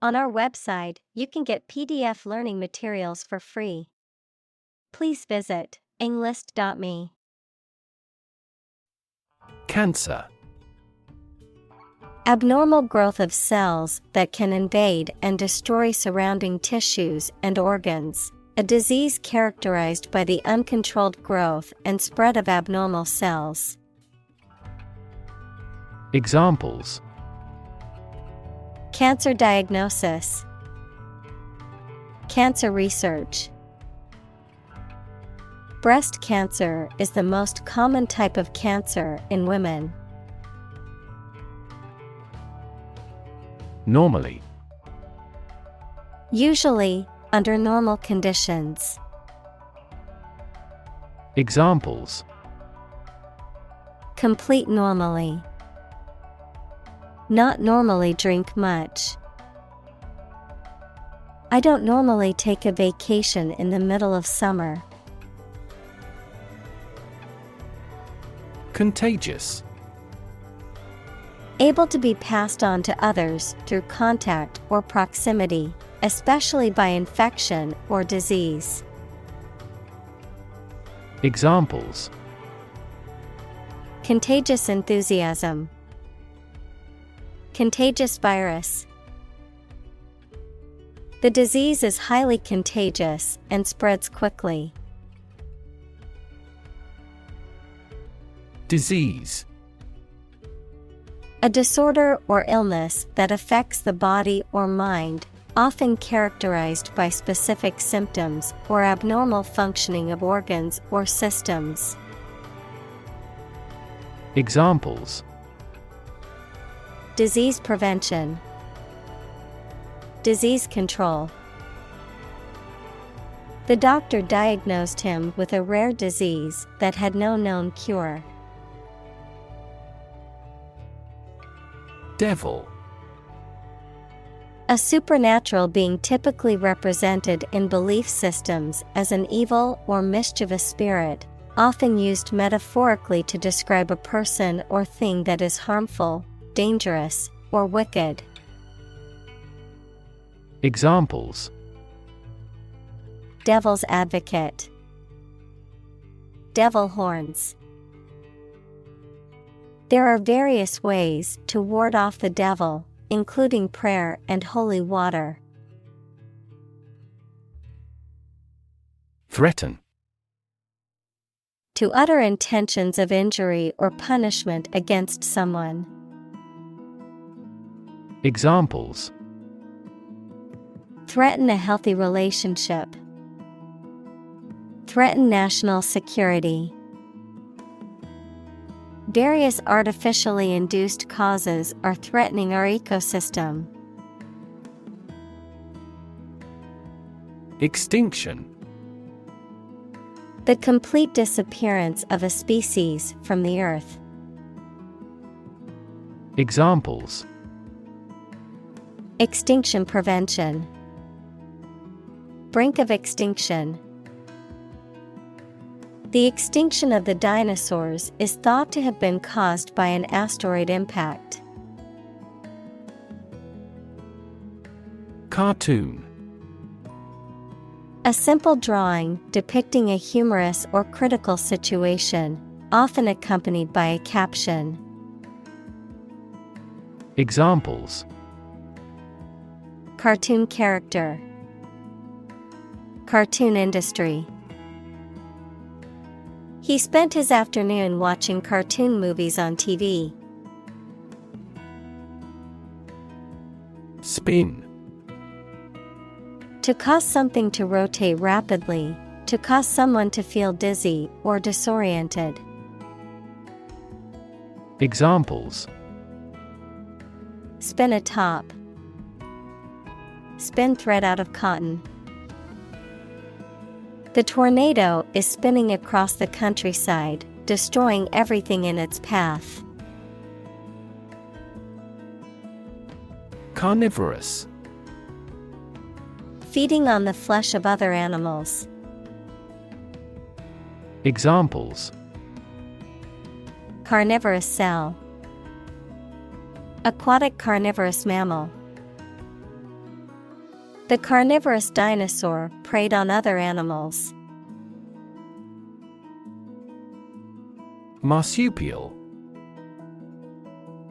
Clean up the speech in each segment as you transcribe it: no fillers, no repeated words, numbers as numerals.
On our website, you can get PDF learning materials for free. Please visit englist.me. Cancer. Abnormal growth of cells that can invade and destroy surrounding tissues and organs. A disease characterized by the uncontrolled growth and spread of abnormal cells. Examples: Cancer diagnosis, cancer research. Breast cancer is the most common type of cancer in women. Normally. Usually, under normal conditions. Examples: Complete normally. Not normally drink much. I don't normally take a vacation in the middle of summer. Contagious. Able to be passed on to others through contact or proximity, especially by infection or disease. Examples: Contagious enthusiasm. Contagious virus. The disease is highly contagious and spreads quickly. Disease. A disorder or illness that affects the body or mind, often characterized by specific symptoms or abnormal functioning of organs or systems. Examples: Disease prevention. Disease control. The doctor diagnosed him with a rare disease that had no known cure. Devil. A supernatural being typically represented in belief systems as an evil or mischievous spirit, often used metaphorically to describe a person or thing that is harmful, dangerous, or wicked. Examples: Devil's advocate. Devil horns. There are various ways to ward off the devil, including prayer and holy water. Threaten. To utter intentions of injury or punishment against someone. Examples: Threaten a healthy relationship. Threaten national security. Various artificially induced causes are threatening our ecosystem. Extinction. The complete disappearance of a species from the earth. Examples: Extinction prevention. Brink of extinction. The extinction of the dinosaurs is thought to have been caused by an asteroid impact. Cartoon. A simple drawing depicting a humorous or critical situation, often accompanied by a caption. Examples: Cartoon character. Cartoon industry. He spent his afternoon watching cartoon movies on TV. Spin. To cause something to rotate rapidly, to cause someone to feel dizzy or disoriented. Examples: Spin a top. Spin thread out of cotton. The tornado is spinning across the countryside, destroying everything in its path. Carnivorous. Feeding on the flesh of other animals. Examples: Carnivorous cell. Aquatic carnivorous mammal. The carnivorous dinosaur preyed on other animals. Marsupial.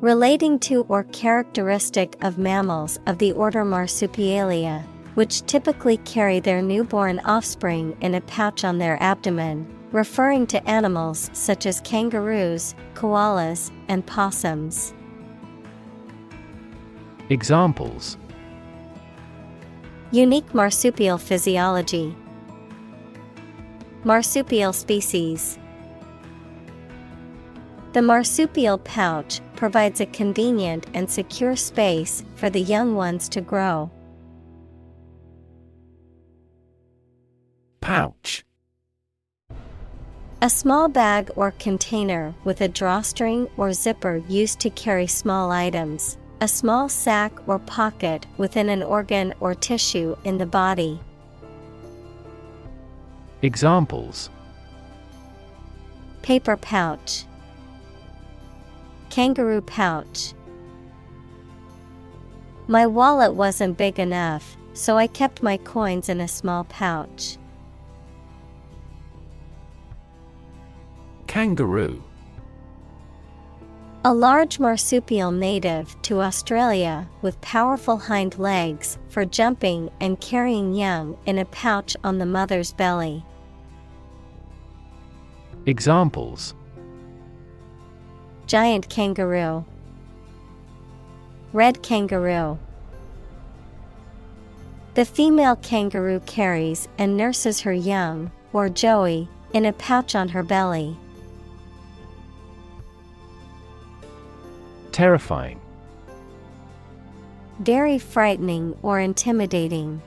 Relating to or characteristic of mammals of the order Marsupialia, which typically carry their newborn offspring in a pouch on their abdomen, referring to animals such as kangaroos, koalas, and possums. Examples: Unique marsupial physiology. Marsupial species. The marsupial pouch provides a convenient and secure space for the young ones to grow. Pouch. A small bag or container with a drawstring or zipper used to carry small items. A small sack or pocket within an organ or tissue in the body. Examples: Paper pouch. Kangaroo pouch. My wallet wasn't big enough, so I kept my coins in a small pouch. Kangaroo. A large marsupial native to Australia with powerful hind legs for jumping and carrying young in a pouch on the mother's belly. Examples: Giant kangaroo. Red kangaroo. The female kangaroo carries and nurses her young, or joey, in a pouch on her belly. Terrifying. Very frightening or intimidating.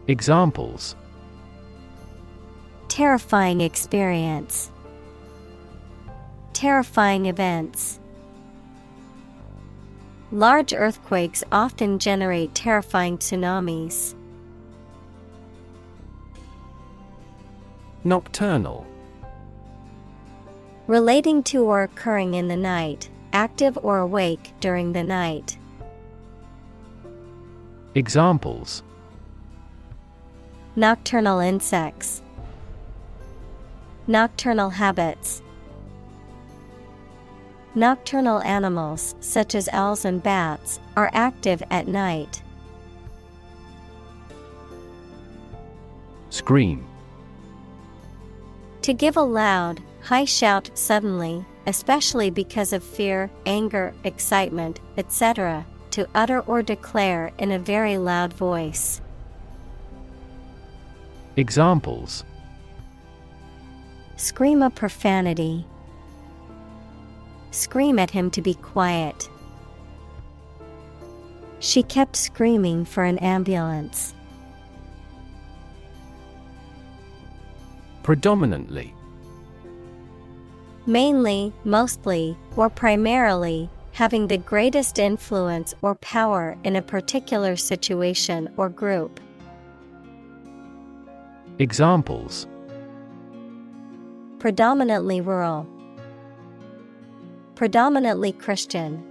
Examples: Terrifying experience. Terrifying events. Large earthquakes often generate terrifying tsunamis. Nocturnal. Relating to or occurring in the night, active or awake during the night. Examples: Nocturnal insects. Nocturnal habits. Nocturnal animals, such as owls and bats, are active at night. Scream. To give a loud, high shout suddenly, especially because of fear, anger, excitement, etc., to utter or declare in a very loud voice. Examples: Scream a profanity. Scream at him to be quiet. She kept screaming for an ambulance. Predominantly. Mainly, mostly, or primarily, having the greatest influence or power in a particular situation or group. Examples: Predominantly rural. Predominantly Christian.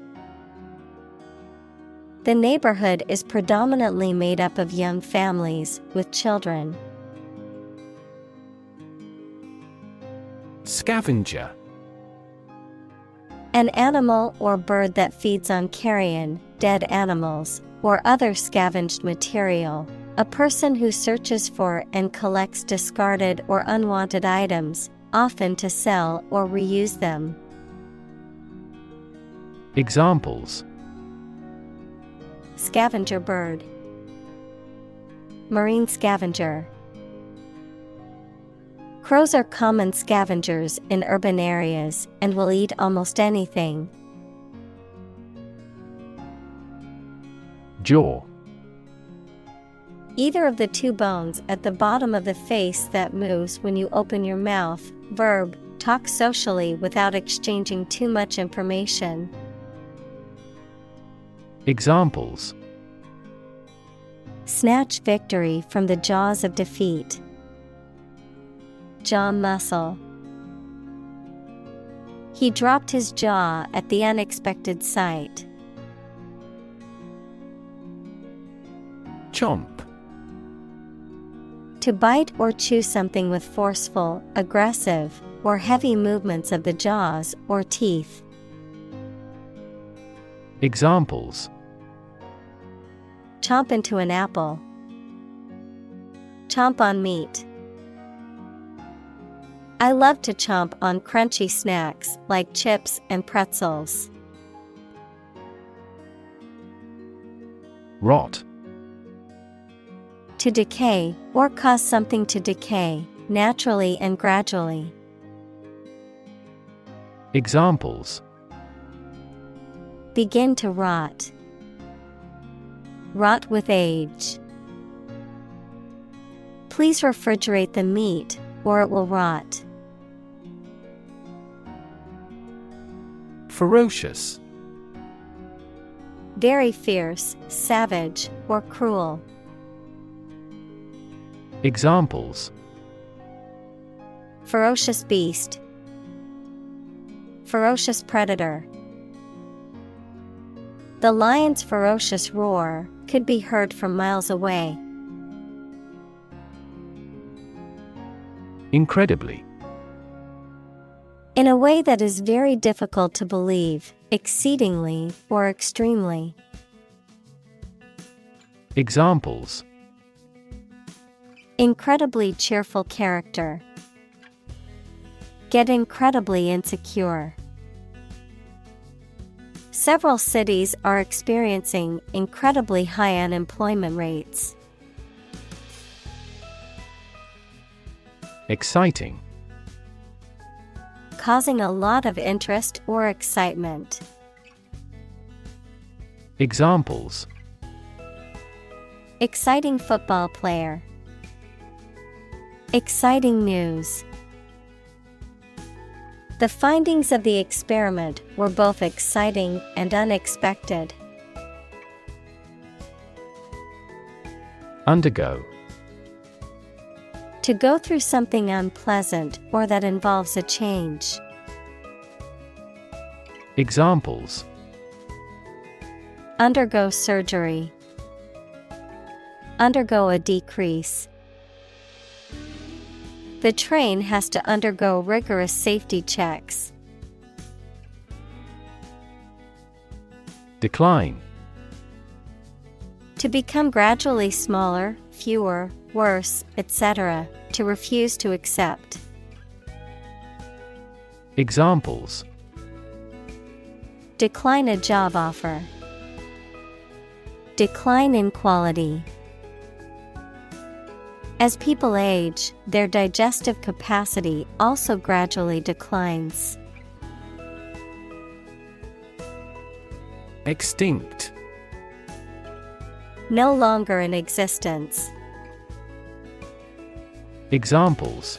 The neighborhood is predominantly made up of young families with children. Scavenger. An animal or bird that feeds on carrion, dead animals, or other scavenged material. A person who searches for and collects discarded or unwanted items, often to sell or reuse them. Examples: Scavenger bird. Marine scavenger. Crows are common scavengers in urban areas and will eat almost anything. Jaw. Either of the two bones at the bottom of the face that moves when you open your mouth. Verb, talk socially without exchanging too much information. Examples: Snatch victory from the jaws of defeat. Jaw muscle. He dropped his jaw at the unexpected sight. Chomp. To bite or chew something with forceful, aggressive, or heavy movements of the jaws or teeth. Examples: Chomp into an apple. Chomp on meat. I love to chomp on crunchy snacks like chips and pretzels. Rot. To decay, or cause something to decay, naturally and gradually. Examples: Begin to rot. Rot with age. Please refrigerate the meat, or it will rot. Ferocious. Very fierce, savage, or cruel. Examples: Ferocious beast. Ferocious predator. The lion's ferocious roar could be heard from miles away. Incredibly. In a way that is very difficult to believe, exceedingly, or extremely. Examples: Incredibly cheerful character. Get incredibly insecure. Several cities are experiencing incredibly high unemployment rates. Exciting. Causing a lot of interest or excitement. Examples: Exciting football player. Exciting news. The findings of the experiment were both exciting and unexpected. Undergo. To go through something unpleasant or that involves a change. Examples: Undergo surgery. Undergo a decrease. The train has to undergo rigorous safety checks. Decline. To become gradually smaller, fewer, worse, etc. To refuse to accept. Examples: Decline a job offer. Decline in quality. As people age, their digestive capacity also gradually declines. Extinct. No longer in existence. Examples: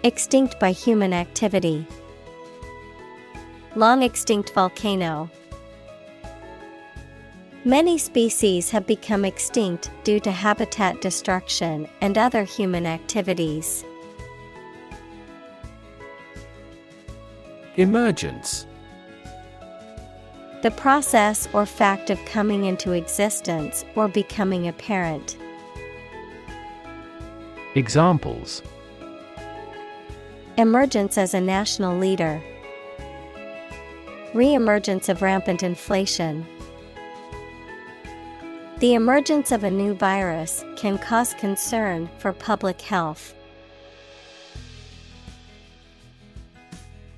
Extinct by human activity. Long extinct volcano. Many species have become extinct due to habitat destruction and other human activities. Emergence. The process or fact of coming into existence or becoming apparent. Examples: Emergence as a national leader. Re-emergence of rampant inflation. The emergence of a new virus can cause concern for public health.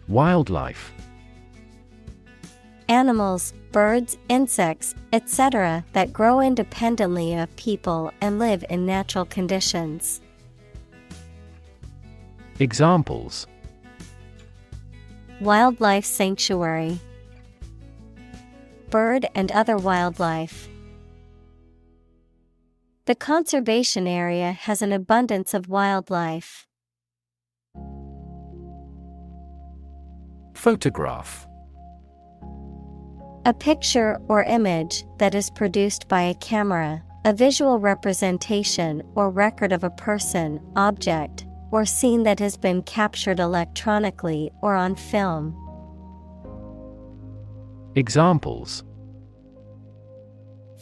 Wildlife. Animals, birds, insects, etc. that grow independently of people and live in natural conditions. Examples: Wildlife sanctuary. Bird and other wildlife. The conservation area has an abundance of wildlife. Photograph. A picture or image that is produced by a camera, a visual representation or record of a person, object, or scene that has been captured electronically or on film. Examples: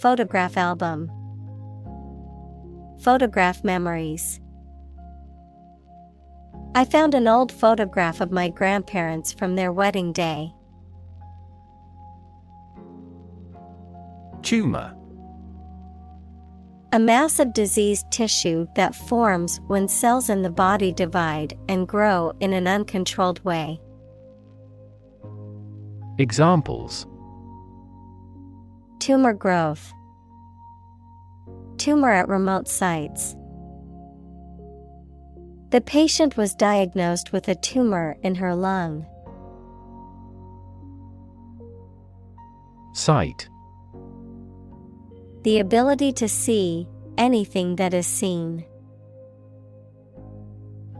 Photograph album. Photograph memories. I found an old photograph of my grandparents from their wedding day. Tumor. A mass of diseased tissue that forms when cells in the body divide and grow in an uncontrolled way. Examples: Tumor growth. Tumor at remote sites. The patient was diagnosed with a tumor in her lung. Sight. The ability to see anything that is seen.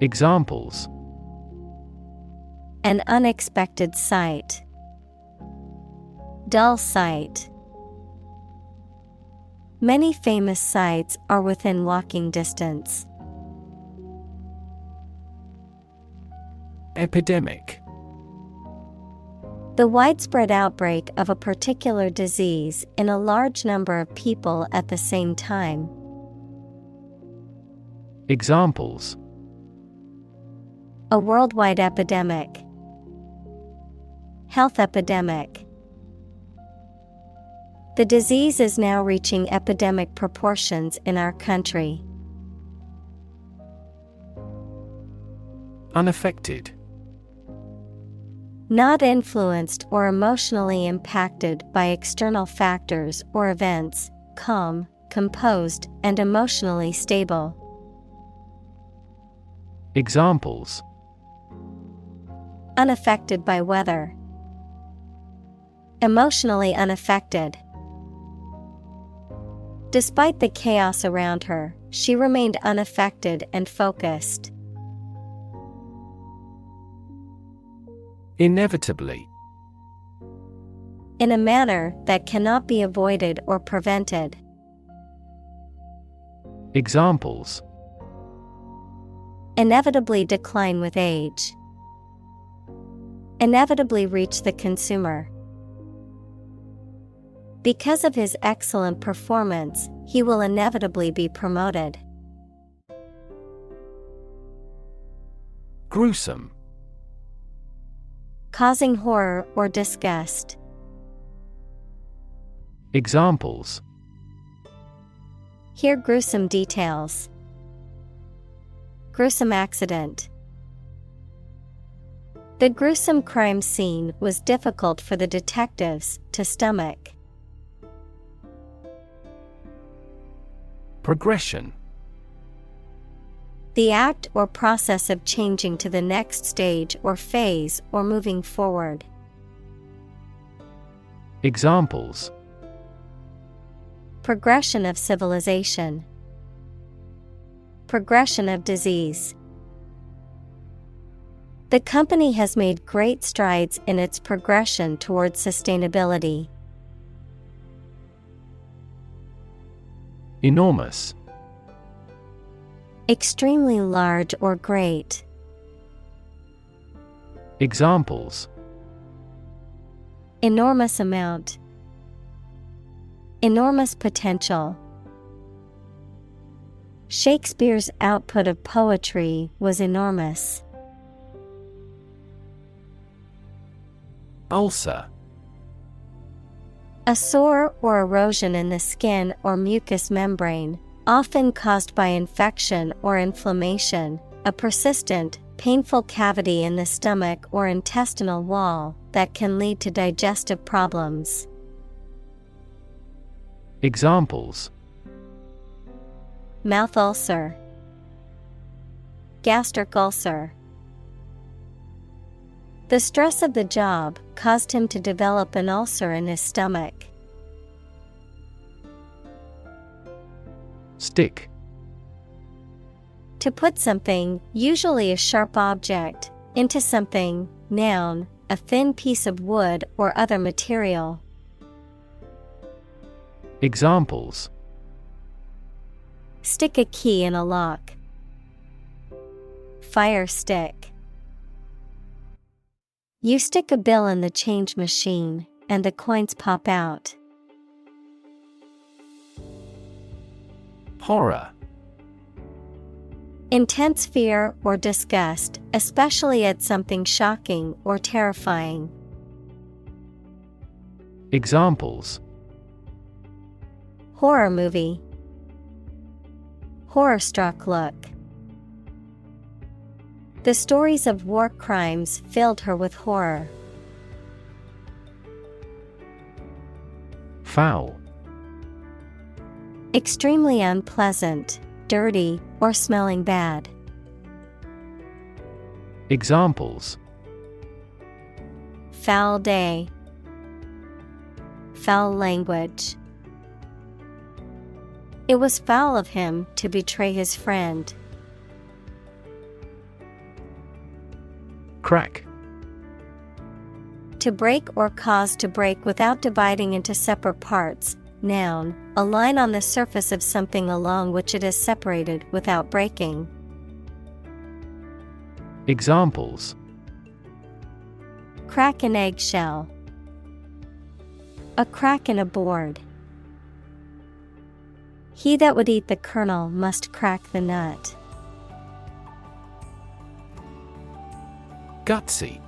Examples: An unexpected sight. Dull sight. Many famous sites are within walking distance. Epidemic. The widespread outbreak of a particular disease in a large number of people at the same time. Examples: A worldwide epidemic. Health epidemic. The disease is now reaching epidemic proportions in our country. Unaffected. Not influenced or emotionally impacted by external factors or events, calm, composed, and emotionally stable. Examples: Unaffected by weather. Emotionally unaffected. Despite the chaos around her, she remained unaffected and focused. Inevitably. In a manner that cannot be avoided or prevented. Examples: Inevitably decline with age. Inevitably reach the consumer. Because of his excellent performance, he will inevitably be promoted. Gruesome. Causing horror or disgust. Examples: Hear gruesome details. Gruesome accident. The gruesome crime scene was difficult for the detectives to stomach. Progression. The act or process of changing to the next stage or phase or moving forward. Examples: Progression of civilization. Progression of disease. The company has made great strides in its progression towards sustainability. Enormous. Extremely large or great. Examples: Enormous amount. Enormous potential. Shakespeare's output of poetry was enormous. Ulcer. A sore or erosion in the skin or mucous membrane, often caused by infection or inflammation, a persistent, painful cavity in the stomach or intestinal wall that can lead to digestive problems. Examples: Mouth ulcer. Gastric ulcer. The stress of the job caused him to develop an ulcer in his stomach. Stick. To put something, usually a sharp object, into something, noun, a thin piece of wood or other material. Examples: Stick a key in a lock. Fire stick. You stick a bill in the change machine, and the coins pop out. Horror. Intense fear or disgust, especially at something shocking or terrifying. Examples: Horror movie. Horror-struck look. The stories of war crimes filled her with horror. Foul. Extremely unpleasant, dirty, or smelling bad. Examples: Foul day. Foul language. It was foul of him to betray his friend. Crack. To break or cause to break without dividing into separate parts. Noun, a line on the surface of something along which it is separated without breaking. Examples: Crack an eggshell. A crack in a board. He that would eat the kernel must crack the nut. Gutsy.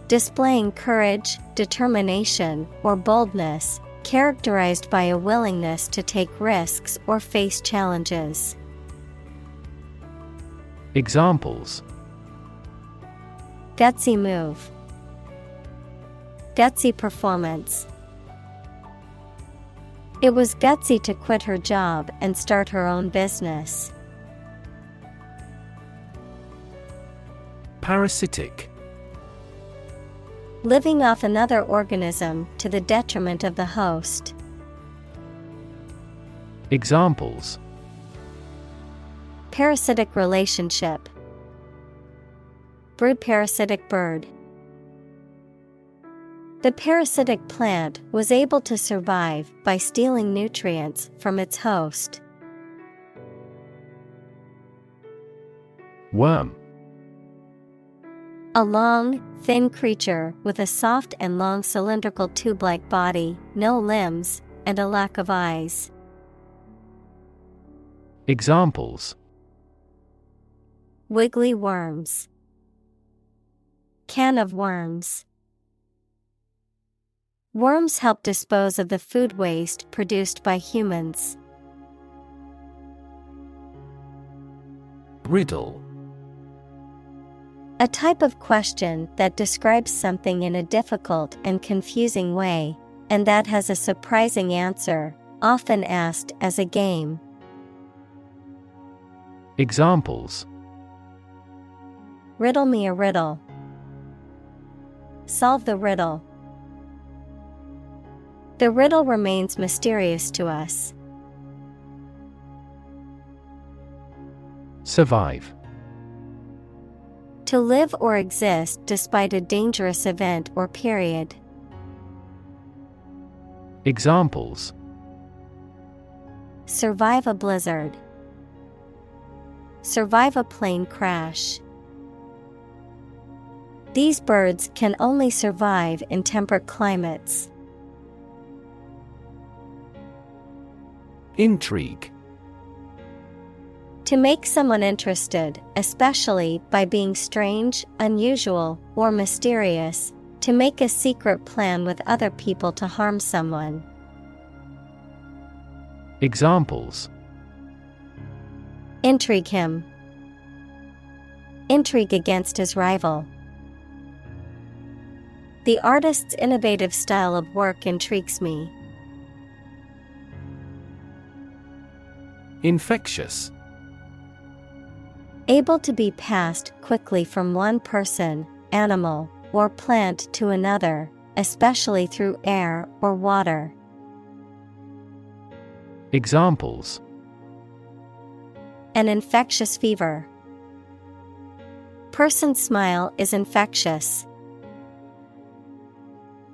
Displaying courage, determination, or boldness, characterized by a willingness to take risks or face challenges. Examples: Gutsy move. Gutsy performance. It was gutsy to quit her job and start her own business. Parasitic. Living off another organism to the detriment of the host. Examples: Parasitic relationship. Brood parasitic bird. The parasitic plant was able to survive by stealing nutrients from its host. Worm. A long, thin creature with a soft and long cylindrical tube-like body, no limbs, and a lack of eyes. Examples: Wiggly worms. Can of worms. Worms help dispose of the food waste produced by humans. Riddle. A type of question that describes something in a difficult and confusing way, and that has a surprising answer, often asked as a game. Examples: Riddle me a riddle. Solve the riddle. The riddle remains mysterious to us. Survive. To live or exist despite a dangerous event or period. Examples: Survive a blizzard. Survive a plane crash. These birds can only survive in temperate climates. Intrigue. To make someone interested, especially by being strange, unusual, or mysterious. To make a secret plan with other people to harm someone. Examples: Intrigue him. Intrigue against his rival. The artist's innovative style of work intrigues me. Infectious. Able to be passed quickly from one person, animal, or plant to another, especially through air or water. Examples: An infectious fever. Person's smile is infectious.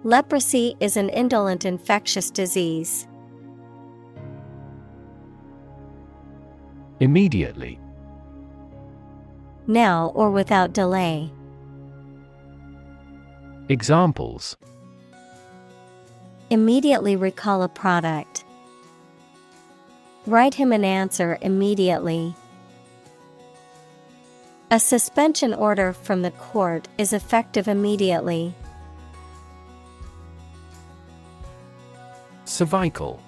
Leprosy is an indolent infectious disease. Immediately. Now or without delay. Examples: Immediately recall a product. Write him an answer immediately. A suspension order from the court is effective immediately. Cervical.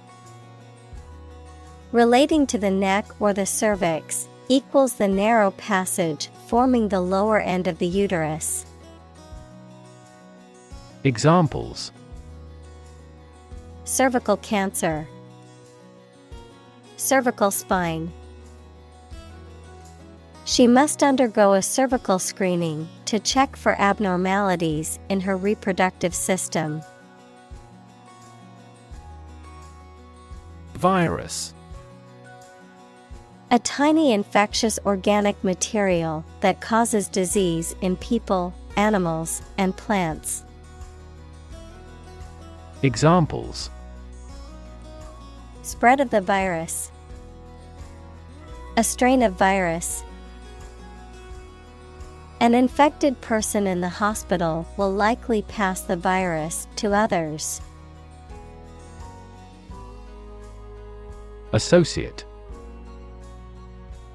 Relating to the neck or the cervix, equals the narrow passage forming the lower end of the uterus. Examples: cervical cancer, cervical spine. She must undergo a cervical screening to check for abnormalities in her reproductive system. Virus. A tiny infectious organic material that causes disease in people, animals, and plants. Examples: spread of the virus, a strain of virus. An infected person in the hospital will likely pass the virus to others. Associate.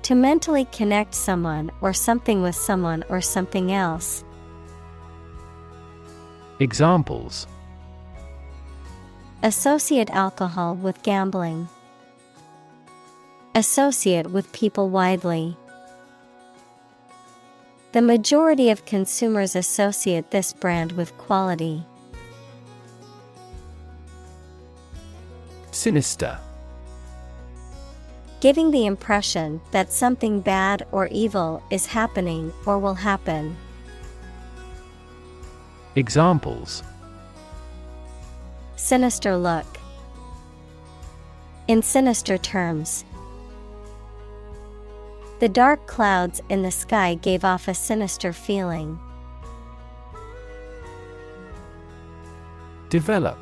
To mentally connect someone or something with someone or something else. Examples: associate alcohol with gambling. Associate with people widely. The majority of consumers associate this brand with quality. Sinister. Giving the impression that something bad or evil is happening or will happen. Examples: sinister look. In sinister terms. The dark clouds in the sky gave off a sinister feeling. Develop.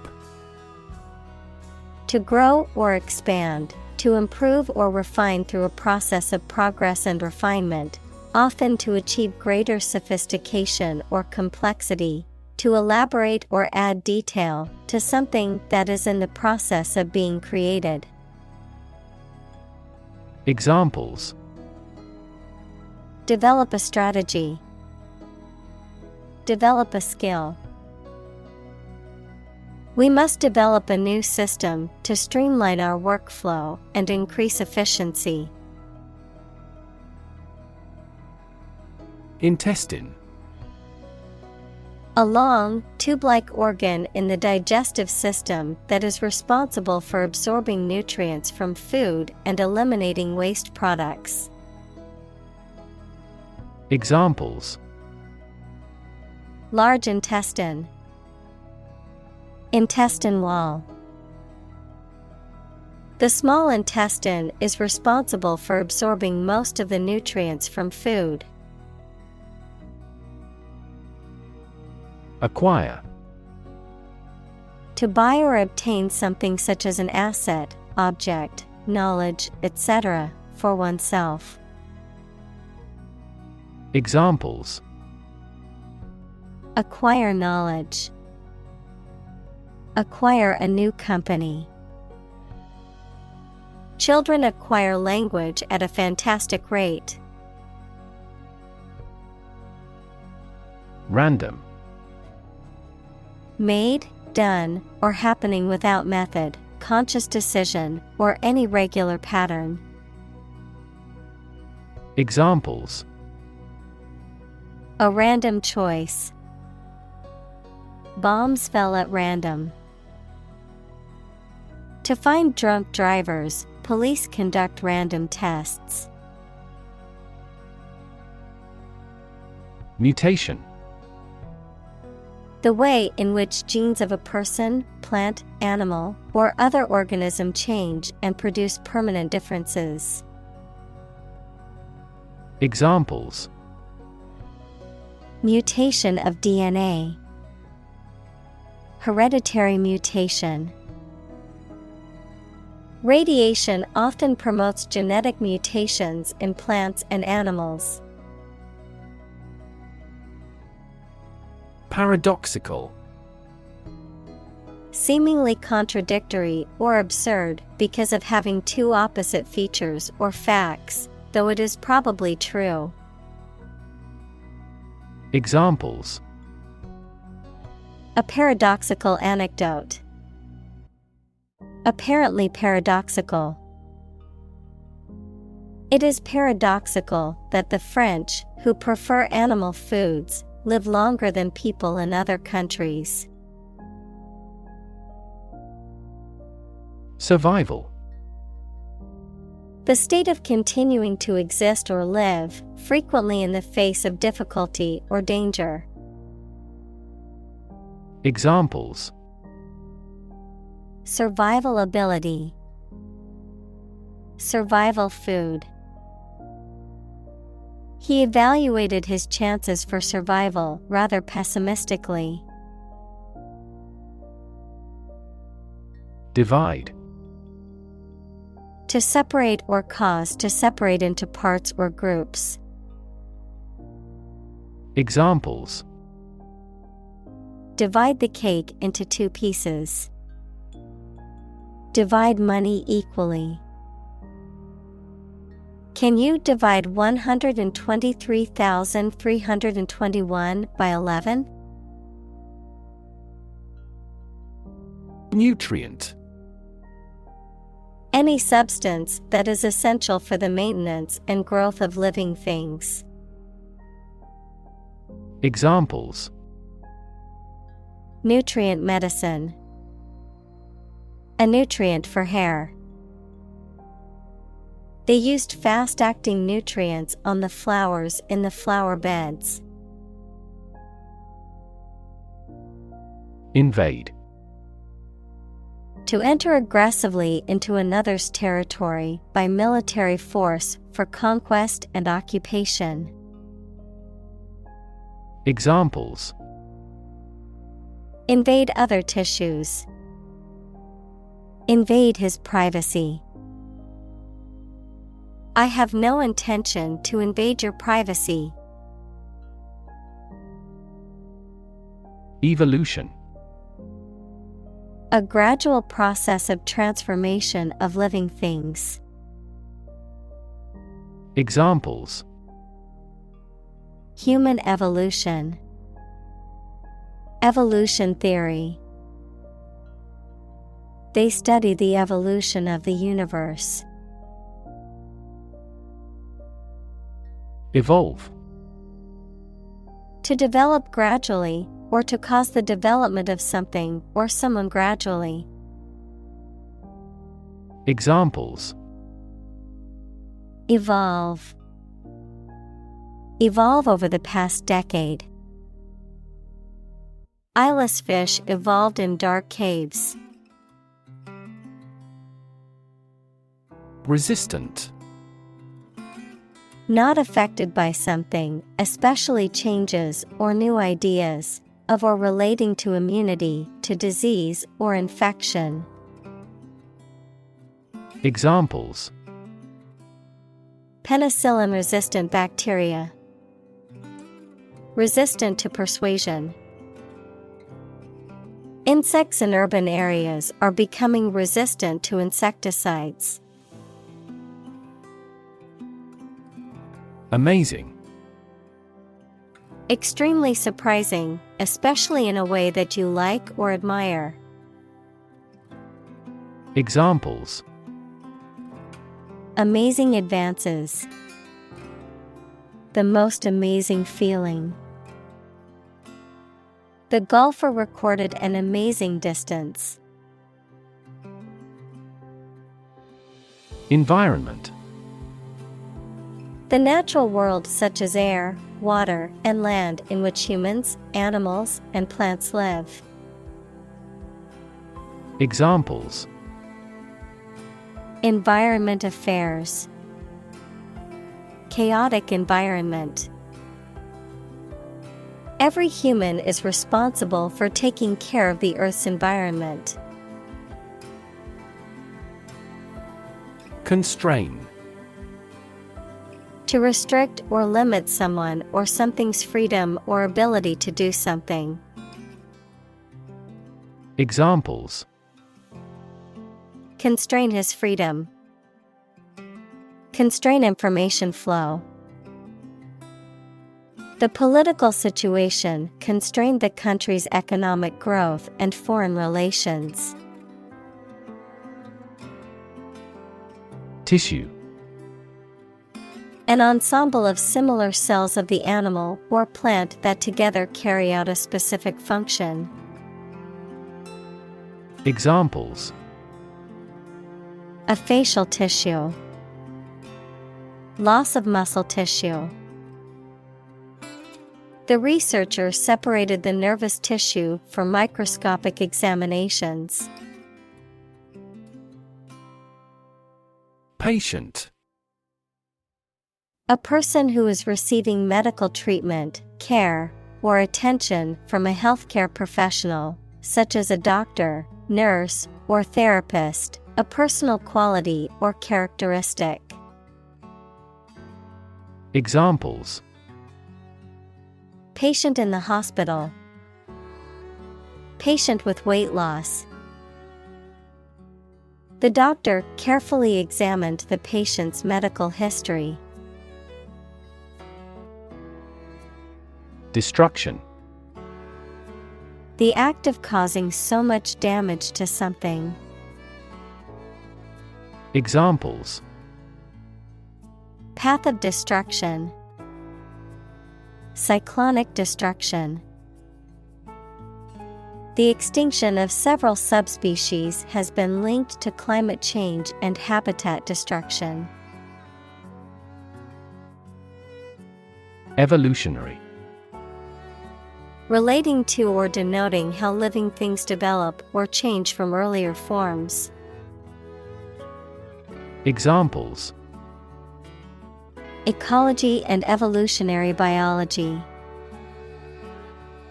To grow or expand, to improve or refine through a process of progress and refinement, often to achieve greater sophistication or complexity, to elaborate or add detail to something that is in the process of being created. Examples: develop a strategy. Develop a skill. We must develop a new system to streamline our workflow and increase efficiency. Intestine. A long, tube-like organ in the digestive system that is responsible for absorbing nutrients from food and eliminating waste products. Examples: large intestine. Intestine wall. The small intestine is responsible for absorbing most of the nutrients from food. Acquire. To buy or obtain something such as an asset, object, knowledge, etc., for oneself. Examples: acquire knowledge. Acquire a new company. Children acquire language at a fantastic rate. Random. Made, done, or happening without method, conscious decision, or any regular pattern. Examples: a random choice. Bombs fell at random. To find drunk drivers, police conduct random tests. Mutation. The way in which genes of a person, plant, animal, or other organism change and produce permanent differences. Examples: mutation of DNA. Hereditary mutation. Radiation often promotes genetic mutations in plants and animals. Paradoxical. seemingly contradictory or absurd because of having two opposite features or facts, though it is probably true. Examples: A paradoxical anecdote. Apparently paradoxical. It is paradoxical that the French, who prefer animal foods, live longer than people in other countries. Survival. The state of continuing to exist or live, frequently in the face of difficulty or danger. Examples: Survival ability. Survival food. He evaluated his chances for survival rather pessimistically. Divide. To separate or cause to separate into parts or groups. Examples: Divide the cake into two pieces. Divide money equally. Can you divide 123,321 by 11? Nutrient. Any substance that is essential for the maintenance and growth of living things. Examples: Nutrient medicine. A nutrient for hair. They used fast-acting nutrients on the flowers in the flower beds. Invade. To enter aggressively into another's territory by military force for conquest and occupation. Examples: Invade other tissues. Invade his privacy. I have no intention to invade your privacy. Evolution. A gradual process of transformation of living things. Examples: Human evolution. Evolution theory. They study the evolution of the universe. Evolve. To develop gradually, or to cause the development of something or someone gradually. Examples: Evolve. Evolve over the past decade. Eyeless fish evolved in dark caves. Resistant. Not affected by something, especially changes or new ideas, of or relating to immunity, to disease or infection. Examples: Penicillin-resistant bacteria. Resistant to persuasion. Insects in urban areas are becoming resistant to insecticides. Amazing. Extremely surprising, especially in a way that you like or admire. Examples: Amazing advances. The most amazing feeling. The golfer recorded an amazing distance. Environment. The natural world such as air, water, and land in which humans, animals, and plants live. Examples: Environment affairs. Chaotic environment. Every human is responsible for taking care of the Earth's environment. Constrain. To restrict or limit someone or something's freedom or ability to do something. Examples. Constrain his freedom. Constrain information flow. The political situation constrained the country's economic growth and foreign relations. Tissue. An ensemble of similar cells of the animal or plant that together carry out a specific function. Examples. A facial tissue. Loss of muscle tissue. The researcher separated the nervous tissue for microscopic examinations. Patient. A person who is receiving medical treatment, care, or attention from a healthcare professional, such as a doctor, nurse, or therapist, a personal quality or characteristic. Examples. Patient in the hospital. Patient with weight loss. The doctor carefully examined the patient's medical history. Destruction. The act of causing so much damage to something. Examples. Path of destruction. Cyclonic destruction. The extinction of several subspecies has been linked to climate change and habitat destruction. Evolutionary. Relating to or denoting how living things develop or change from earlier forms. Examples. Ecology and evolutionary biology.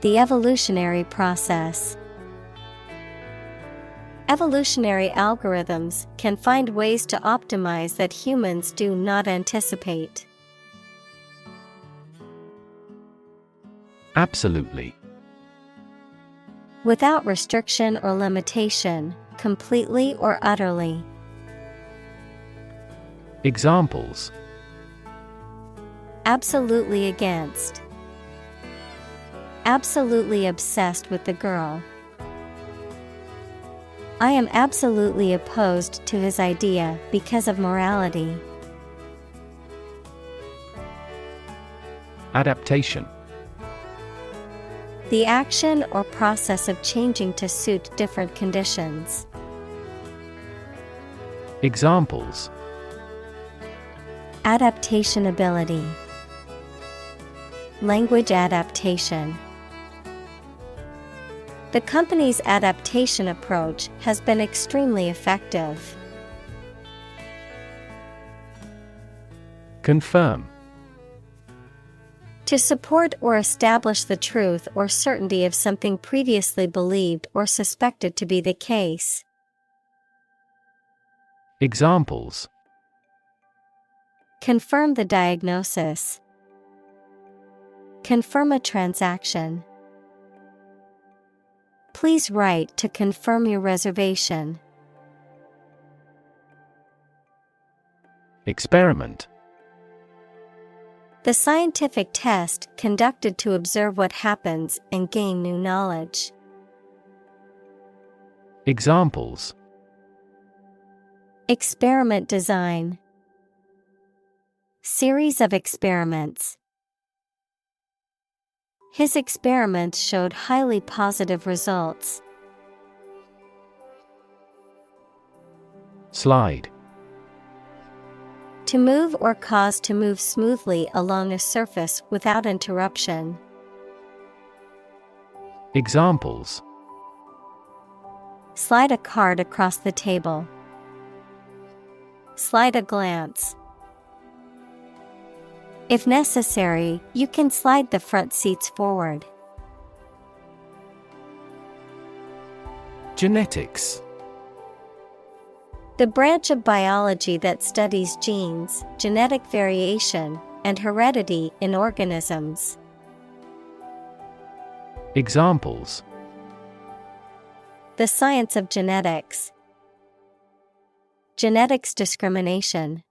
The evolutionary process. Evolutionary algorithms can find ways to optimize that humans do not anticipate. Absolutely. Without restriction or limitation, completely or utterly. Examples. Absolutely against. Absolutely obsessed with the girl. I am absolutely opposed to his idea because of morality. Adaptation. The action or process of changing to suit different conditions. Examples. Adaptation ability. Language adaptation. The company's adaptation approach has been extremely effective. Confirm. To support or establish the truth or certainty of something previously believed or suspected to be the case. Examples. Confirm the diagnosis. Confirm a transaction. Please write to confirm your reservation. Experiment. The scientific test conducted to observe what happens and gain new knowledge. Examples. Experiment design. Series of experiments. His experiments showed highly positive results. Slide. To move or cause to move smoothly along a surface without interruption. Examples. Slide a card across the table. Slide a glance. If necessary, you can slide the front seats forward. Genetics. The branch of biology that studies genes, genetic variation, and heredity in organisms. Examples. The science of genetics. Genetics discrimination.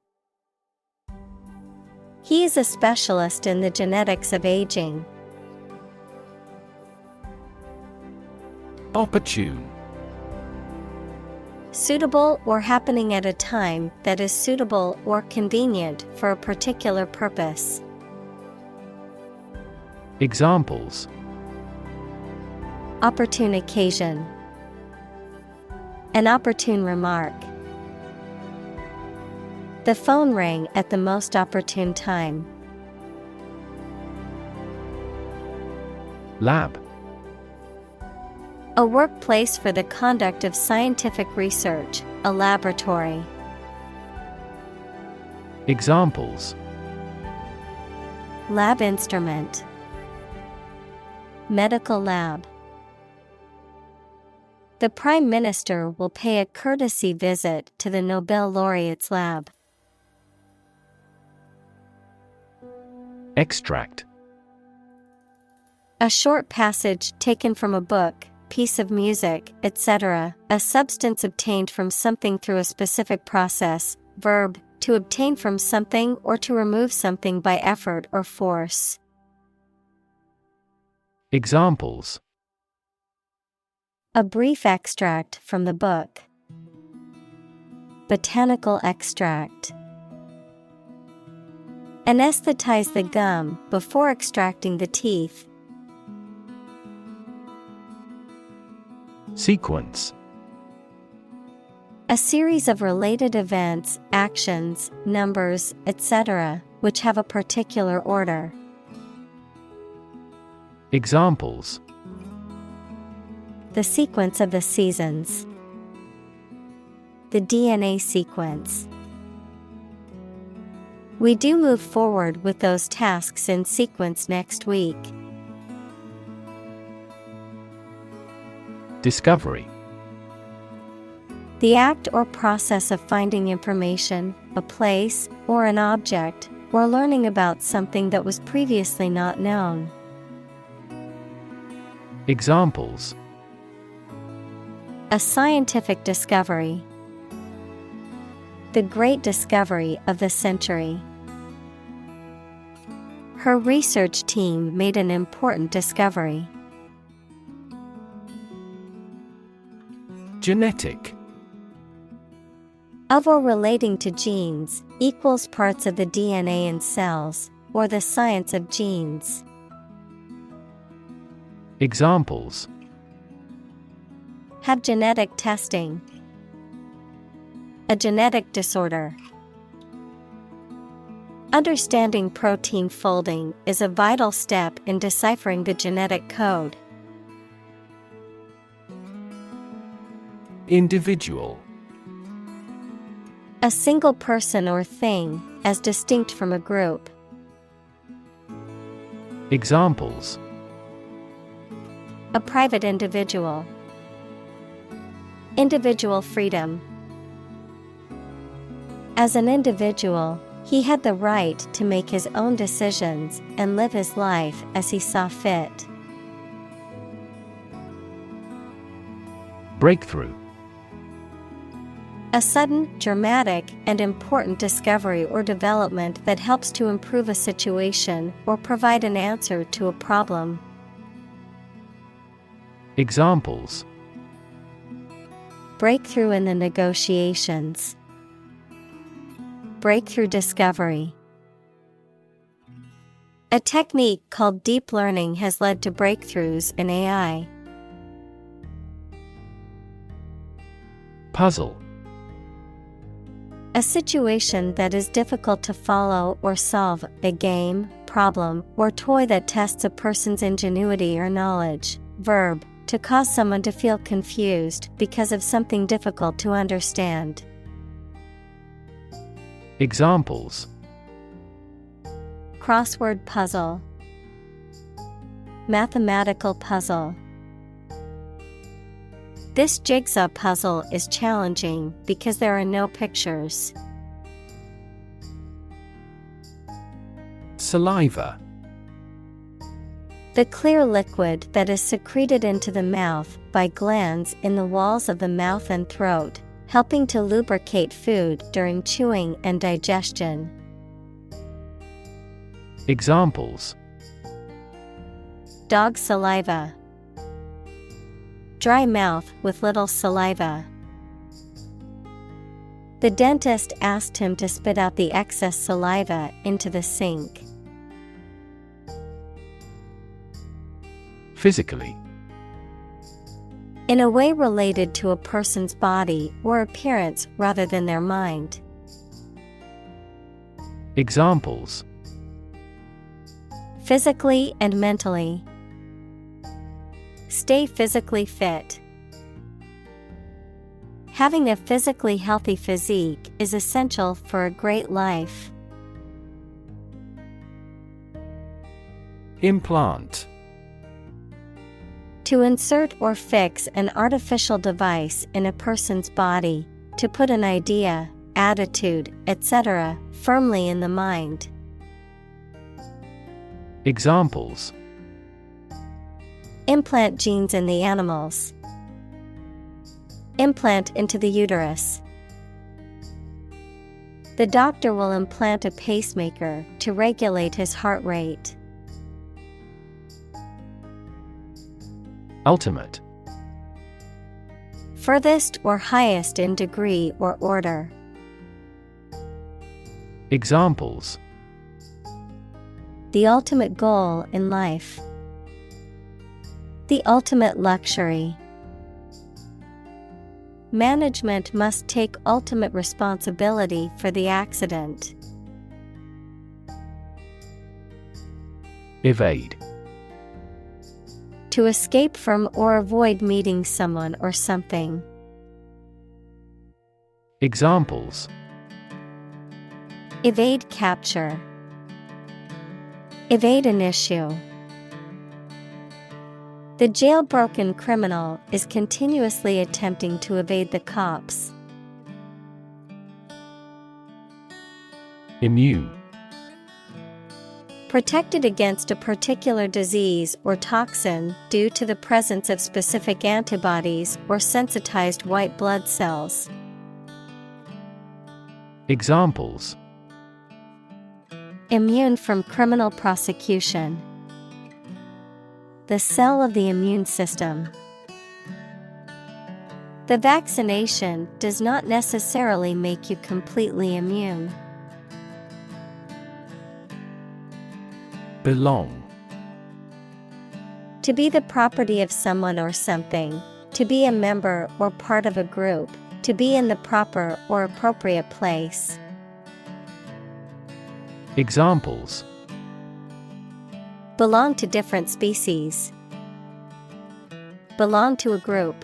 He is a specialist in the genetics of aging. Opportune. Suitable or happening at a time that is suitable or convenient for a particular purpose. Examples: Opportune occasion. An opportune remark. The phone rang at the most opportune time. Lab. A workplace for the conduct of scientific research, a laboratory. Examples: Lab instrument. Medical lab. The Prime Minister will pay a courtesy visit to the Nobel laureate's lab. Extract. A short passage taken from a book, piece of music, etc., a substance obtained from something through a specific process. Verb, to obtain from something or to remove something by effort or force. Examples: A brief extract from the book. Botanical extract. Anesthetize the gum before extracting the teeth. Sequence. A series of related events, actions, numbers, etc., which have a particular order. Examples: The sequence of the seasons. The DNA sequence. We do move forward with those tasks in sequence next week. Discovery. The act or process of finding information, a place, or an object, or learning about something that was previously not known. Examples: A scientific discovery. The great discovery of the century. Her research team made an important discovery. Genetic. Of or relating to genes, equals parts of the DNA in cells, or the science of genes. Examples: Have genetic testing. A genetic disorder. Understanding protein folding is a vital step in deciphering the genetic code. Individual. A single person or thing, as distinct from a group. Examples: A private individual. Individual freedom. As an individual, he had the right to make his own decisions and live his life as he saw fit. Breakthrough. A sudden, dramatic, and important discovery or development that helps to improve a situation or provide an answer to a problem. Examples: Breakthrough in the negotiations. Breakthrough discovery. A technique called deep learning has led to breakthroughs in AI. Puzzle. A situation that is difficult to follow or solve, a game, problem, or toy that tests a person's ingenuity or knowledge. Verb, to cause someone to feel confused because of something difficult to understand. Examples: Crossword puzzle. Mathematical puzzle. This jigsaw puzzle is challenging because there are no pictures. Saliva. The clear liquid that is secreted into the mouth by glands in the walls of the mouth and throat, helping to lubricate food during chewing and digestion. Examples: Dog saliva. Dry mouth with little saliva. The dentist asked him to spit out the excess saliva into the sink. Physically. In a way related to a person's body or appearance rather than their mind. Examples: Physically and mentally. Stay physically fit. Having a physically healthy physique is essential for a great life. Implant. To insert or fix an artificial device in a person's body, to put an idea, attitude, etc., firmly in the mind. Examples: Implant genes in the animals. Implant into the uterus. The doctor will implant a pacemaker to regulate his heart rate. Ultimate. Furthest or highest in degree or order. Examples: The ultimate goal in life. The ultimate luxury. Management must take ultimate responsibility for the accident. Evade. To escape from or avoid meeting someone or something. Examples: Evade capture. Evade an issue. The jailbroken criminal is continuously attempting to evade the cops. Immune. Protected against a particular disease or toxin due to the presence of specific antibodies or sensitized white blood cells. Examples: Immune from criminal prosecution. The cell of the immune system. The vaccination does not necessarily make you completely immune. Belong. To be the property of someone or something, to be a member or part of a group, to be in the proper or appropriate place. Examples: Belong to different species. Belong to a group.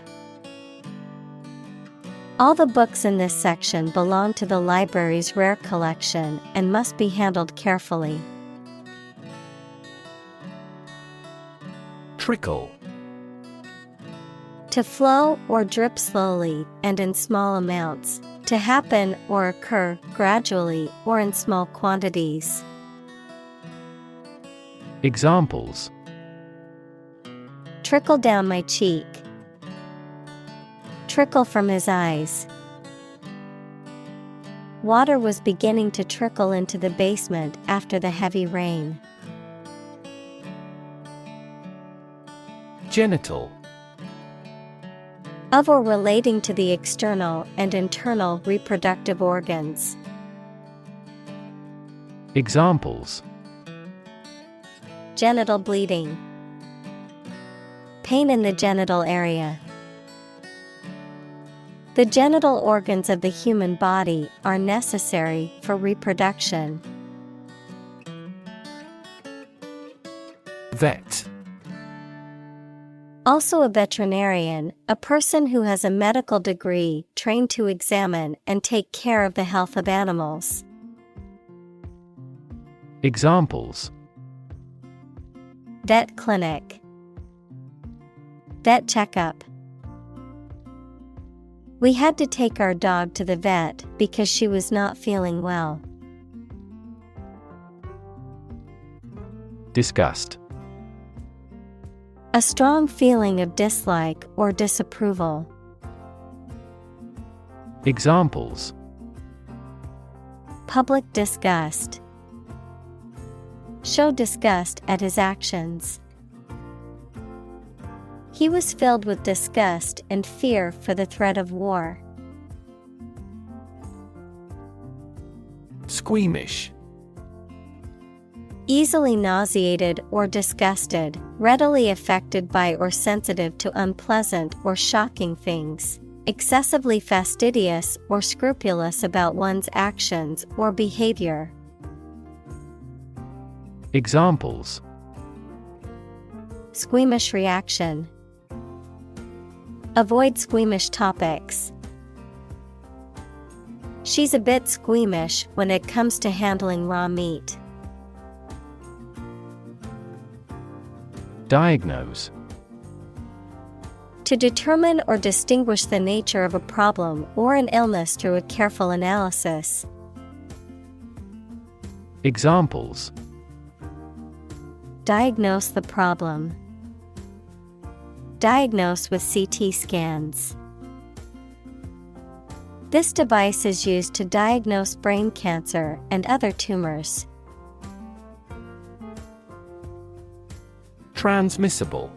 All the books in this section belong to the library's rare collection and must be handled carefully. Trickle. To flow or drip slowly and in small amounts, to happen or occur gradually or in small quantities. Examples: Trickle down my cheek. Trickle from his eyes. Water was beginning to trickle into the basement after the heavy rain. Genital. Of or relating to the external and internal reproductive organs. Examples: Genital bleeding. Pain in the genital area. The genital organs of the human body are necessary for reproduction. Vet. Also a veterinarian, a person who has a medical degree trained to examine and take care of the health of animals. Examples: Vet clinic. Vet checkup. We had to take our dog to the vet because she was not feeling well. Disgust. A strong feeling of dislike or disapproval. Examples: Public disgust. Show disgust at his actions. He was filled with disgust and fear for the threat of war. Squeamish. Easily nauseated or disgusted, readily affected by or sensitive to unpleasant or shocking things, excessively fastidious or scrupulous about one's actions or behavior. Examples: Squeamish reaction. Avoid squeamish topics. She's a bit squeamish when it comes to handling raw meat. Diagnose. To determine or distinguish the nature of a problem or an illness through a careful analysis. Examples: Diagnose the problem. Diagnose with CT scans. This device is used to diagnose brain cancer and other tumors. Transmissible.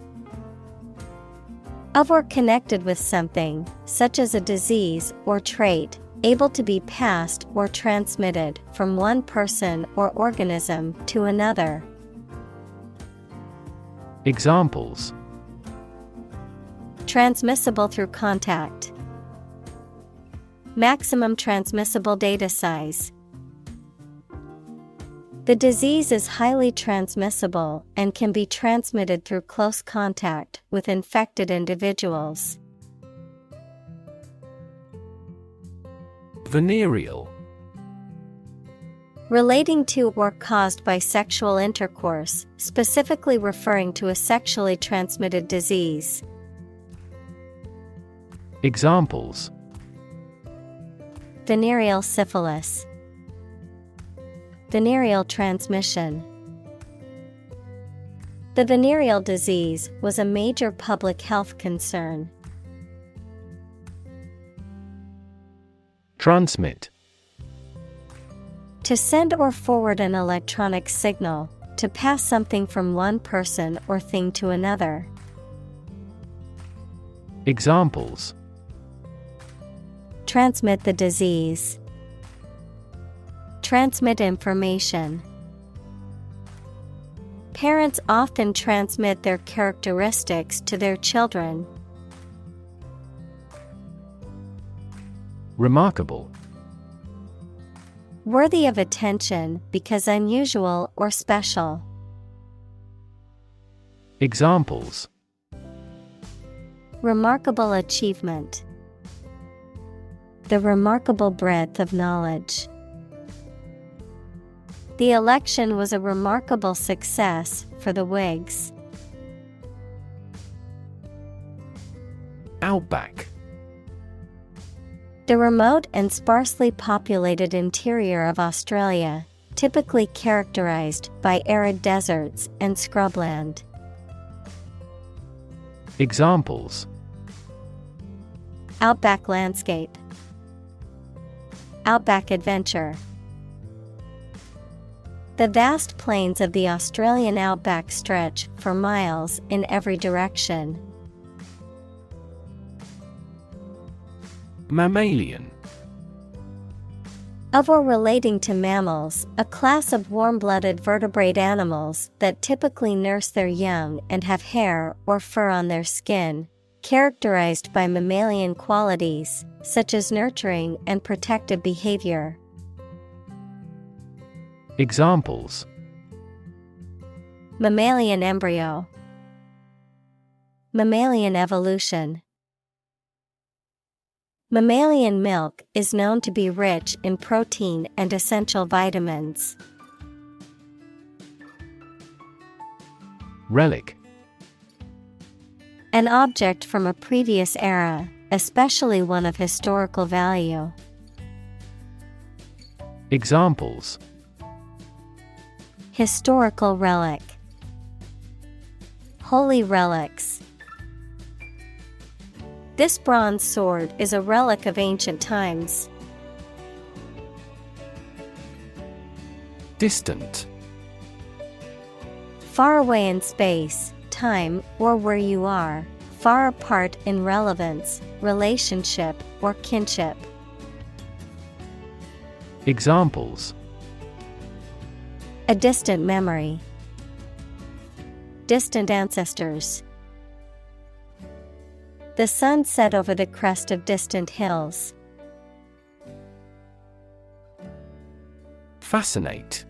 Of or connected with something, such as a disease or trait, able to be passed or transmitted from one person or organism to another. Examples: Transmissible through contact. Maximum transmissible data size. The disease is highly transmissible and can be transmitted through close contact with infected individuals. Venereal. Relating to or caused by sexual intercourse, specifically referring to a sexually transmitted disease. Examples: Venereal syphilis. Venereal transmission. The venereal disease was a major public health concern. Transmit. To send or forward an electronic signal, to pass something from one person or thing to another. Examples: Transmit the disease. Transmit information. Parents often transmit their characteristics to their children. Remarkable. Worthy of attention because unusual or special. Examples: Remarkable achievement. The remarkable breadth of knowledge. The election was a remarkable success for the Whigs. Outback. The remote and sparsely populated interior of Australia, typically characterized by arid deserts and scrubland. Examples: Outback landscape. Outback adventure. The vast plains of the Australian outback stretch for miles in every direction. Mammalian. Of or relating to mammals, a class of warm-blooded vertebrate animals that typically nurse their young and have hair or fur on their skin, characterized by mammalian qualities, such as nurturing and protective behavior. Examples: Mammalian embryo. Mammalian evolution. Mammalian milk is known to be rich in protein and essential vitamins. Relic. An object from a previous era, especially one of historical value. Examples: Historical relic. Holy relics. This bronze sword is a relic of ancient times. Distant. Far away in space, time, or where you are, far apart in relevance, relationship, or kinship. Examples: A distant memory. Distant ancestors. The sun set over the crest of distant hills. Fascinate.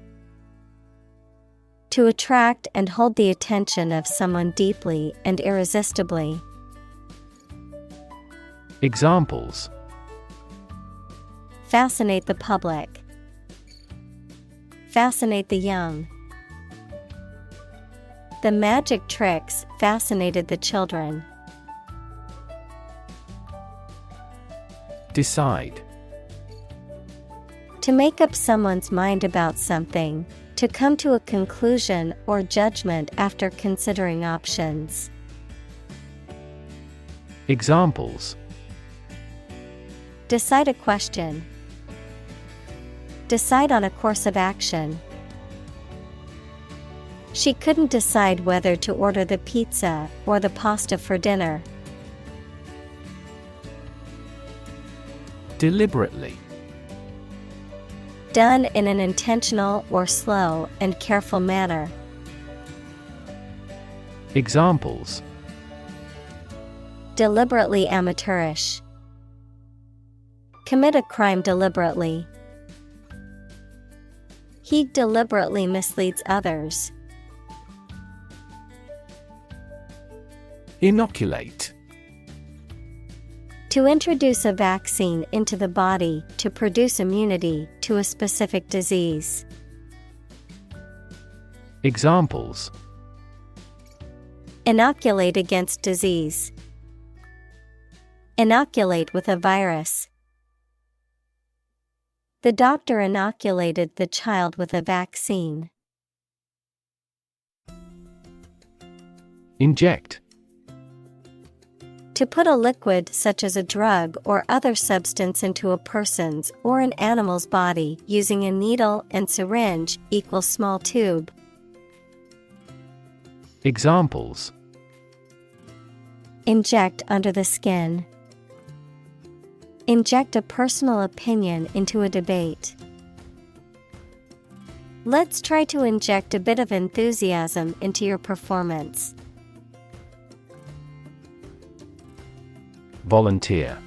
To attract and hold the attention of someone deeply and irresistibly. Examples: Fascinate the public. Fascinate the young. The magic tricks fascinated the children. Decide. To make up someone's mind about something, to come to a conclusion or judgment after considering options. Examples: Decide a question. Decide on a course of action. She couldn't decide whether to order the pizza or the pasta for dinner. Deliberately. Done in an intentional or slow and careful manner. Examples: Deliberately amateurish. Commit a crime deliberately. He deliberately misleads others. Inoculate. To introduce a vaccine into the body to produce immunity to a specific disease. Examples: Inoculate against disease. Inoculate with a virus. The doctor inoculated the child with a vaccine. Inject. To put a liquid such as a drug or other substance into a person's or an animal's body using a needle and syringe equals small tube. Examples: Inject under the skin. Inject a personal opinion into a debate. Let's try to inject a bit of enthusiasm into your performance. Volunteer.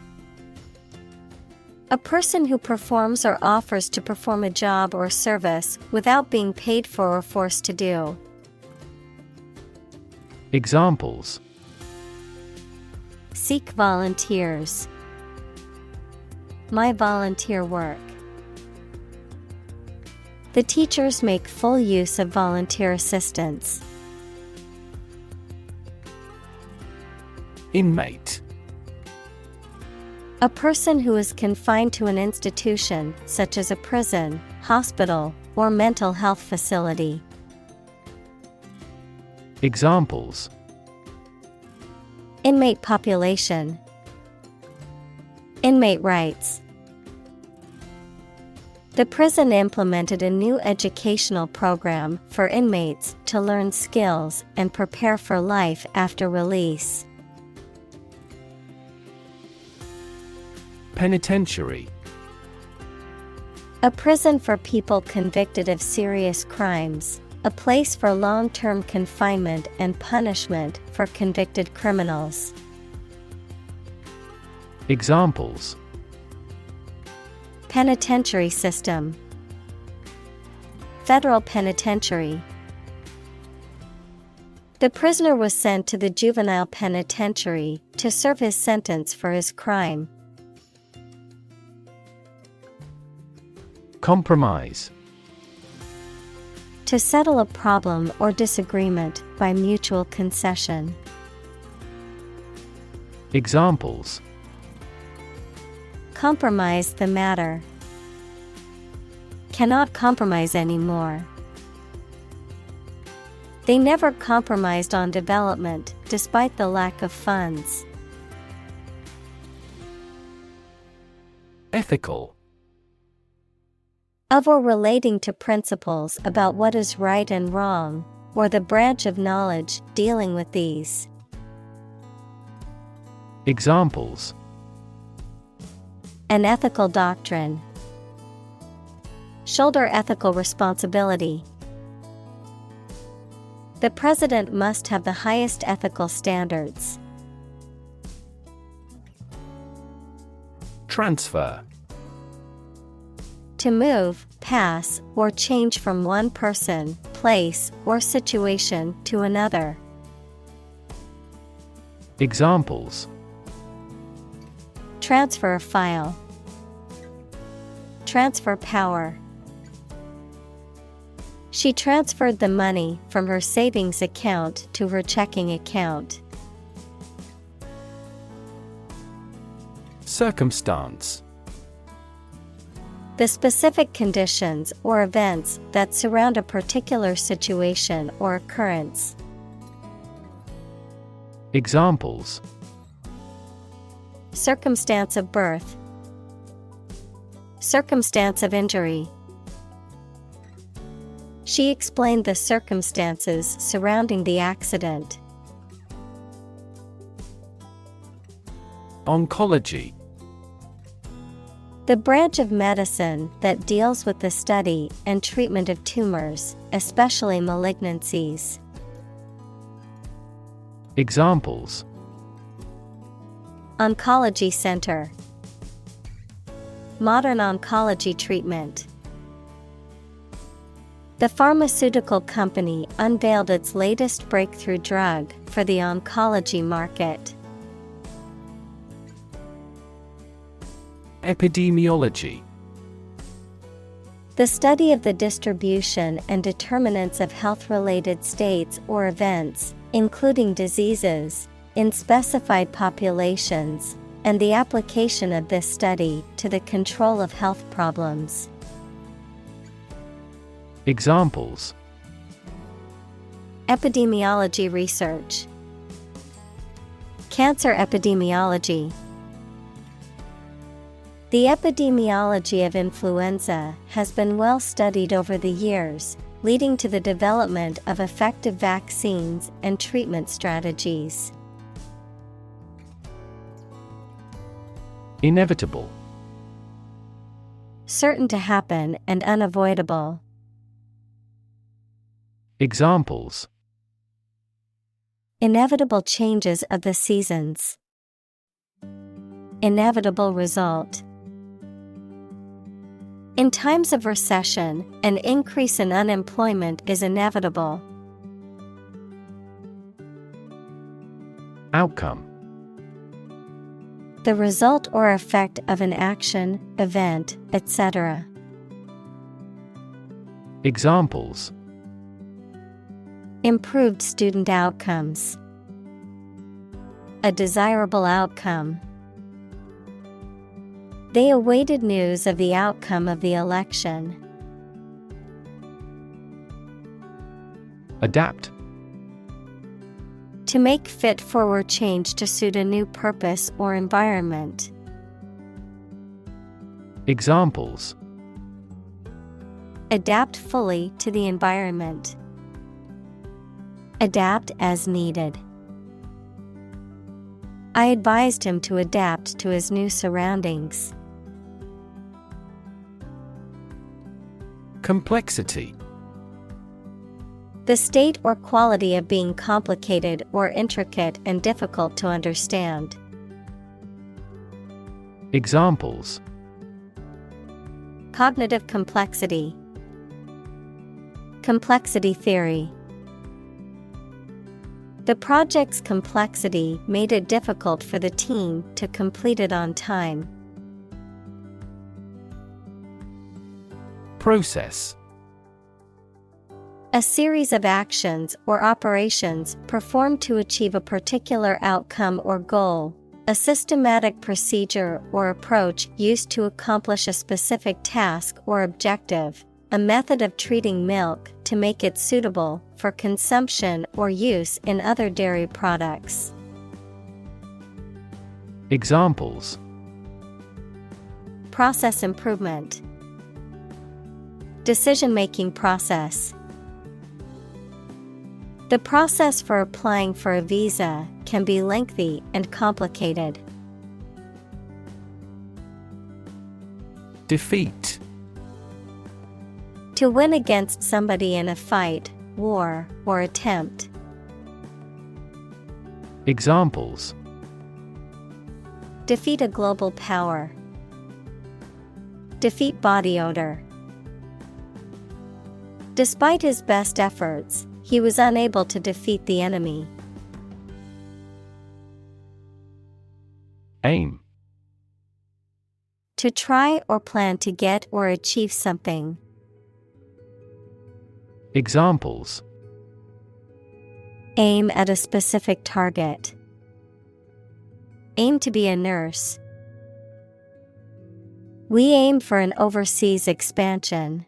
A person who performs or offers to perform a job or service without being paid for or forced to do. Examples: Seek volunteers. My volunteer work. The teachers make full use of volunteer assistance. Inmate. A person who is confined to an institution, such as a prison, hospital, or mental health facility. Examples: Inmate population. Inmate rights. The prison implemented a new educational program for inmates to learn skills and prepare for life after release. Penitentiary. A prison for people convicted of serious crimes, a place for long-term confinement and punishment for convicted criminals. Examples: Penitentiary system. Federal penitentiary. The prisoner was sent to the juvenile penitentiary to serve his sentence for his crime. Compromise. To settle a problem or disagreement by mutual concession. Examples: Compromise the matter. Cannot compromise anymore. They never compromised on development, despite the lack of funds. Ethical. Of or relating to principles about what is right and wrong, or the branch of knowledge dealing with these. Examples: An ethical doctrine. Shoulder ethical responsibility. The president must have the highest ethical standards. Transfer. To move, pass, or change from one person, place, or situation to another. Examples: Transfer a file. Transfer power. She transferred the money from her savings account to her checking account. Circumstance. The specific conditions or events that surround a particular situation or occurrence. Examples: Circumstance of birth. Circumstance of injury. She explained the circumstances surrounding the accident. Oncology. The branch of medicine that deals with the study and treatment of tumors, especially malignancies. Examples: Oncology center. Modern oncology treatment. The pharmaceutical company unveiled its latest breakthrough drug for the oncology market. Epidemiology. The study of the distribution and determinants of health-related states or events, including diseases, in specified populations, and the application of this study to the control of health problems. Examples: Epidemiology research. Cancer epidemiology. The epidemiology of influenza has been well studied over the years, leading to the development of effective vaccines and treatment strategies. Inevitable. Certain to happen and unavoidable. Examples: Inevitable changes of the seasons. Inevitable result. In times of recession, an increase in unemployment is inevitable. Outcome. The result or effect of an action, event, etc. Examples: Improved student outcomes. A desirable outcome. They awaited news of the outcome of the election. Adapt. To make fit for or change to suit a new purpose or environment. Examples: Adapt fully to the environment. Adapt as needed. I advised him to adapt to his new surroundings. Complexity. The state or quality of being complicated or intricate and difficult to understand. Examples: Cognitive complexity. Complexity theory. The project's complexity made it difficult for the team to complete it on time. Process. A series of actions or operations performed to achieve a particular outcome or goal. A systematic procedure or approach used to accomplish a specific task or objective. a method of treating milk to make it suitable for consumption or use in other dairy products. Examples: Process improvement. Decision-making process. The process for applying for a visa can be lengthy and complicated. Defeat. To win against somebody in a fight, war, or attempt. Examples: Defeat a global power. Defeat body odor. Despite his best efforts, he was unable to defeat the enemy. Aim. To try or plan to get or achieve something. Examples: Aim at a specific target. Aim to be a nurse. We aim for an overseas expansion.